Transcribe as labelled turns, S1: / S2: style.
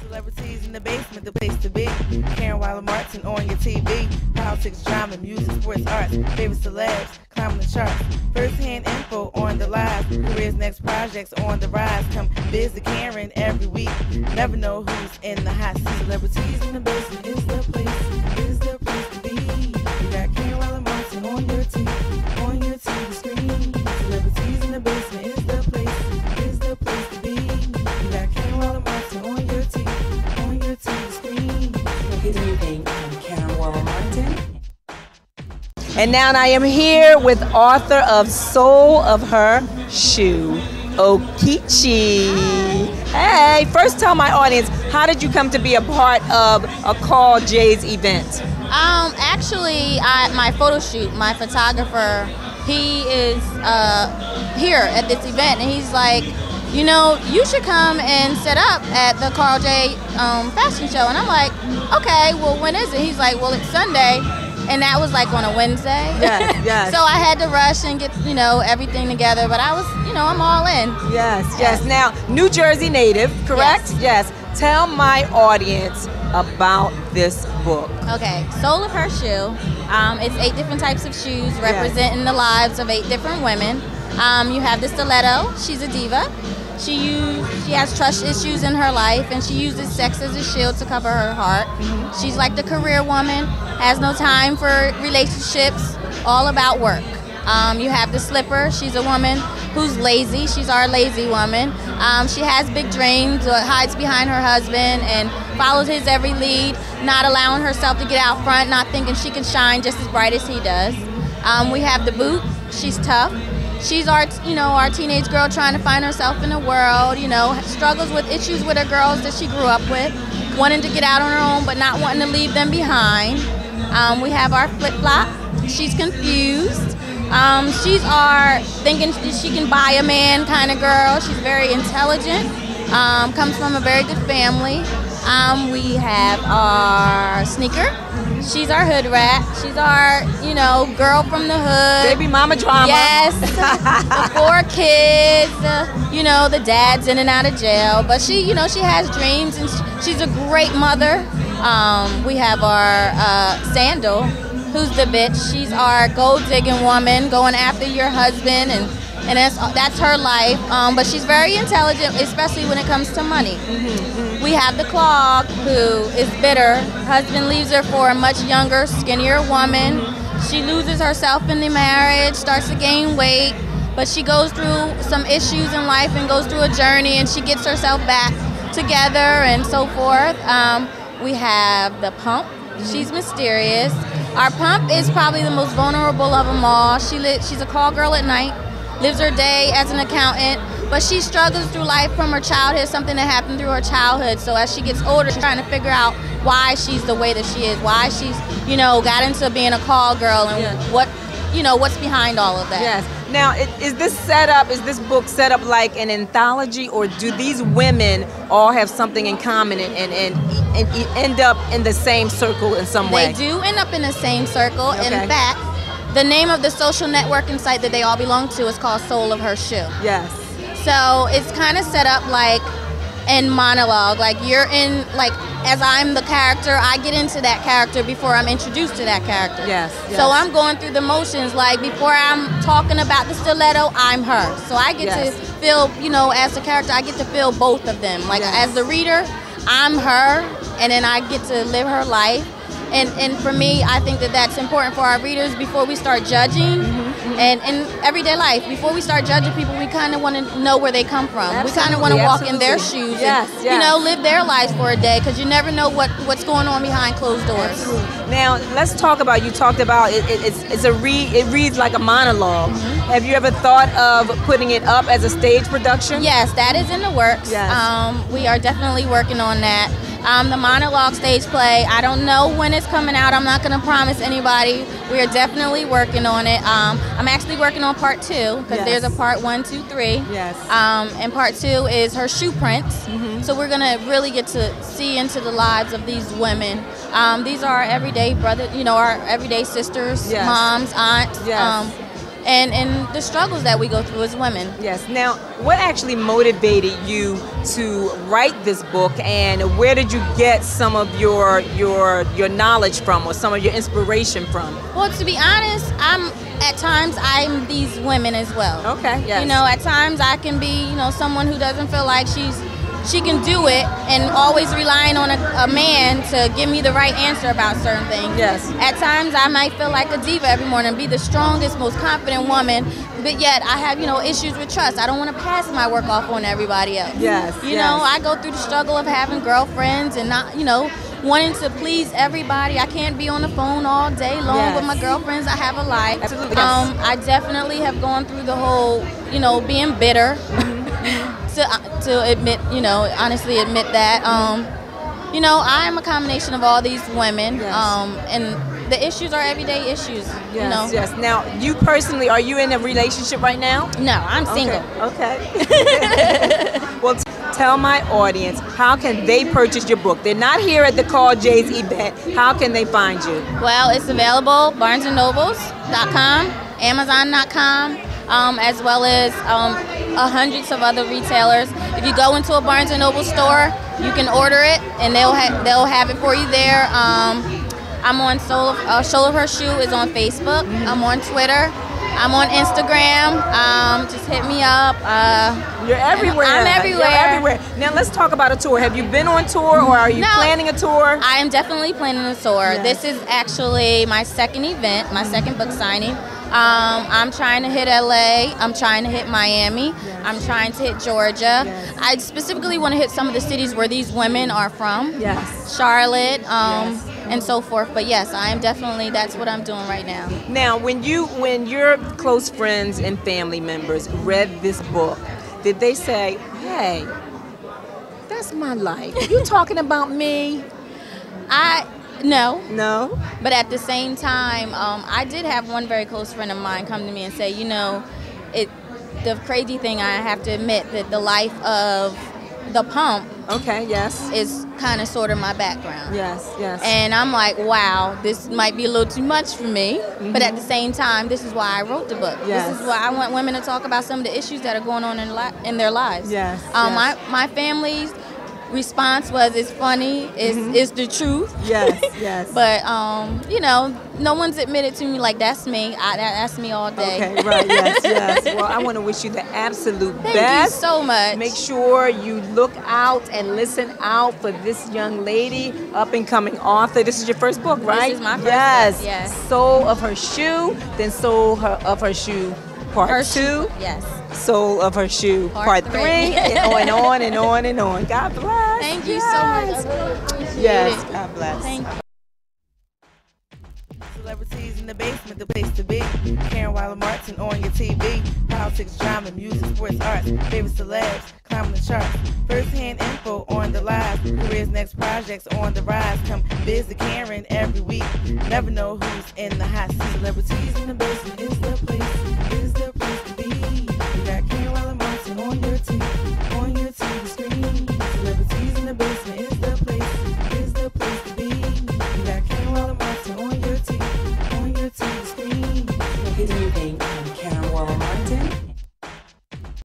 S1: Celebrities in the basement, the place to be. Karl Martin on your TV. Politics, drama, music, sports, arts. Favorite celebs, climbing the charts. First-hand info on the live. Careers, next projects on the rise. Come visit Karen every week. Never know who's in the hot seat. Celebrities in the basement is the place to be. You got Karl Martin on your TV screen. Celebrities in the basement is the place to be. You got Karl Martin on your TV screen.
S2: Good evening, I'm Karl Martin.
S3: And now I am here with author of Soul of Her Shoe, Okitchy. Hey, first tell my audience, how did you come to be a part of a Karl J's event?
S4: Actually, my photo shoot, my photographer, he is here at this event, and he's like, you know, you should come and set up at the Karl J fashion show. And I'm like, okay, well, when is it? He's like, well, it's Sunday. And that was like on a Wednesday.
S3: Yes, yes.
S4: So I had to rush and get, you know, everything together. But I was, you know, I'm all in.
S3: Yes, yes. Now, New Jersey native, correct? Yes. Tell my audience about this book.
S4: Okay, Soul of Her Shoe. It's 8 different types of shoes representing the lives of 8 different women. You have the stiletto. She's a diva. She has trust issues in her life, and she uses sex as a shield to cover her heart. She's like the career woman, has no time for relationships, all about work. You have the slipper. She's a woman who's lazy. She's our lazy woman. She has big dreams, hides behind her husband, and follows his every lead, not allowing herself to get out front, not thinking she can shine just as bright as he does. We have the boot. She's tough. She's our teenage girl trying to find herself in the world, you know, struggles with issues with her girls that she grew up with, wanting to get out on her own but not wanting to leave them behind. We have our flip-flop. She's confused. She's our thinking she can buy a man kind of girl. She's very intelligent, comes from a very good family. We have our sneaker. She's our hood rat. She's our, you know, girl from the hood.
S3: Baby mama drama.
S4: Yes. The 4 kids. You know, the dad's in and out of jail. But she, you know, she has dreams, and she's a great mother. We have our Sandal, who's the bitch. She's our gold-digging woman, going after your husband, and that's her life. But she's very intelligent, especially when it comes to money. We have the Clog, who is bitter. Husband leaves her for a much younger, skinnier woman. She loses herself in the marriage, starts to gain weight, but she goes through some issues in life and goes through a journey, and she gets herself back together and so forth. We have the Pump. She's mysterious. Our Pump is probably the most vulnerable of them all. She's a call girl at night, lives her day as an accountant, but she struggles through life from her childhood, something that happened through her childhood. So as she gets older, she's trying to figure out why she's the way that she is, why she's, you know, got into being a call girl, and what, you know, what's behind all of that.
S3: Yes. Now, is this book set up like an anthology, or do these women all have something in common and end up in the same circle in some way?
S4: They do end up in the same circle.
S3: Okay.
S4: In fact, the name of the social networking site that they all belong to is called Soul of Her Shoe.
S3: Yes.
S4: So it's kind of set up like in monologue, like you're in, like, as I'm the character, I get into that character before I'm introduced to that character.
S3: Yes, yes.
S4: So I'm going through the motions, like before I'm talking about the stiletto, I'm her. So I get to feel, you know, as the character, I get to feel both of them. Like as the reader, I'm her, and then I get to live her life. And for me, I think that that's important for our readers before we start judging. And in everyday life, before we start judging people, we kind of want to know where they come from.
S3: Absolutely,
S4: we kind of want to walk in their shoes and, you know, live their lives for a day, because you never know what's going on behind closed doors.
S3: Absolutely. Now, let's talk about, you talked about it reads like a monologue. Have you ever thought of putting it up as a stage production?
S4: Yes, that is in the works.
S3: Yes.
S4: We are definitely working on that. The monologue stage play, I don't know when it's coming out. I'm not going to promise anybody. We are definitely working on it. I'm actually working on part 2, because there's a part 1, 2, 3.
S3: Yes.
S4: And part 2 is her shoe prints. So we're going to really get to see into the lives of these women. These are our everyday brothers, you know, our everyday sisters, moms, aunts. and the struggles that we go through as women.
S3: Yes. Now, what actually motivated you to write this book, and where did you get some of your knowledge from, or some of your inspiration from?
S4: Well, to be honest, at times I'm these women as well.
S3: Okay. Yes.
S4: You know, at times I can be, you know, someone who doesn't feel like she can do it, and always relying on a man to give me the right answer about certain things.
S3: Yes.
S4: At times I might feel like a diva every morning, be the strongest, most confident woman, but yet I have, you know, issues with trust. I don't want to pass my work off on everybody else.
S3: Yes.
S4: You know, I go through the struggle of having girlfriends and not, you know, wanting to please everybody. I can't be on the phone all day long with my girlfriends. I have a life.
S3: Absolutely.
S4: I definitely have gone through the whole, you know, being bitter. To admit, you know, honestly admit that, you know, I'm a combination of all these women, and the issues are everyday issues.
S3: Yes,
S4: you know.
S3: Yes. Now, you personally, are you in a relationship right now?
S4: No, I'm single.
S3: Okay. Well, tell my audience, how can they purchase your book? They're not here at the Karl J's event. How can they find you?
S4: Well, it's available barnesandnobles.com, amazon.com. As well as hundreds of other retailers. If you go into a Barnes & Noble store, you can order it, and they'll have it for you there. I'm on Soul of Her Shoe is on Facebook. I'm on Twitter. I'm on Instagram. Just hit me up.
S3: You're everywhere.
S4: I'm everywhere.
S3: You're everywhere. Now let's talk about a tour. Have you been on tour, or are you planning a tour?
S4: I am definitely planning a tour.
S3: Yes. This
S4: is actually my second event, my second book signing. I'm trying to hit LA. I'm trying to hit Miami.
S3: Yes.
S4: I'm trying to hit Georgia.
S3: Yes.
S4: I specifically want to hit some of the cities where these women are from.
S3: Yes.
S4: Charlotte, and so forth. But yes, I am definitely, that's what I'm doing right now.
S3: Now, when your close friends and family members read this book, did they say, "Hey, that's my life. Are you talking about me?" No.
S4: But at the same time, I did have one very close friend of mine come to me and say, you know, the crazy thing, I have to admit that the life of the pump is kind of sort of my background.
S3: Yes.
S4: And I'm like, wow, this might be a little too much for me. But at the same time, this is why I wrote the book.
S3: Yes.
S4: This is why I want women to talk about some of the issues that are going on in their lives.
S3: Yes.
S4: My family's response was, it's funny, it's the truth.
S3: Yes.
S4: But you know, no one's admitted to me like that's me. That's me all day.
S3: Okay, right, yes. Well, I want to wish you the absolute best.
S4: Thank you so much.
S3: Make sure you look out and listen out for this young lady, up and coming author. This is your first book, right?
S4: This is my first book, yes.
S3: Soul of Her Shoe, then Soul of Her Shoe Part 2.
S4: Yes.
S3: Soul of Her Shoe Part 3. And on and on and on. God bless.
S4: Thank you so much. I really appreciate
S3: Yes,
S4: it.
S3: God bless.
S4: Thank you.
S1: Celebrities in the basement, the place to be. Karl Martin on your TV. Politics, drama, music, sports, arts. Favorite celebs, climbing the charts. First-hand info on the live. Careers, next projects on the rise. Come visit Karen every week. Never know who's in the hot seat. Celebrities in the basement is the place to be.